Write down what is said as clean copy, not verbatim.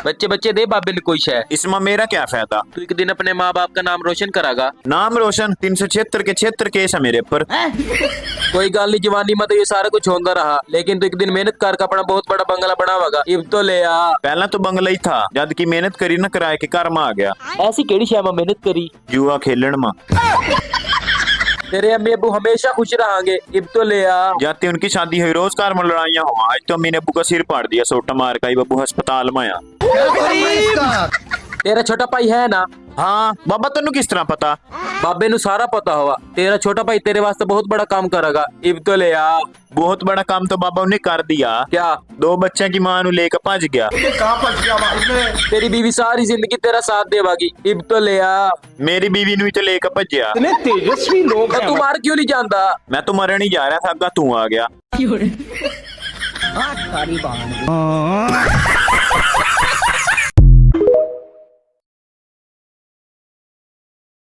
बच्चे बच्चे दे बाबे ने कोई शह। इसमें मेरा क्या फायदा? तू एक दिन अपने माँ बाप का नाम रोशन करागा। नाम रोशन 376 के 76 केस है मेरे पर। कोई गाल नहीं, जवानी में तो ये सारा कुछ होता रहा, लेकिन तू एक दिन मेहनत कर अपना बहुत बड़ा बंगला बनावागा। इब तो ले आ। पहला तो बंगला ही था, जद की मेहनत करी ना किराए के घर में आ गया। ऐसी केड़ी शह में मेहनत करी? जुआ खेलन में। तेरे अम्मी अबू हमेशा खुश रहेंगे। इब तो ले आ। जाते उनकी शादी हुई रोज कार में लड़ाइयाँ हुआ। आज तो अम्मी ने अबू का सिर फाड़ दिया सोटा मार का ही, बब्बू अस्पताल में आया। तेरा छोटा भाई है ना? हाँ बाबा तेनू किस तरह पता? बाबे नु सारा पता होगा। तेरा छोटा भाई तेरे वास्ते बहुत बड़ा काम करेगा। इब तो ले आ। बहुत बड़ा काम तो बाबा ने कर दिया। क्या? 2 बच्चों की मां नु लेकर भज गया। तेरी बीवी सारी जिंदगी तेरा साथ देवागी। इब तो ले आ। मेरी बीवी नु ही तो लेकर भजया। इतने तेजस्वी लोग तो हैं। तू मार क्यों नहीं जानता? मैं तो मरन ही जा रहा था, अग्गा तू आ गया।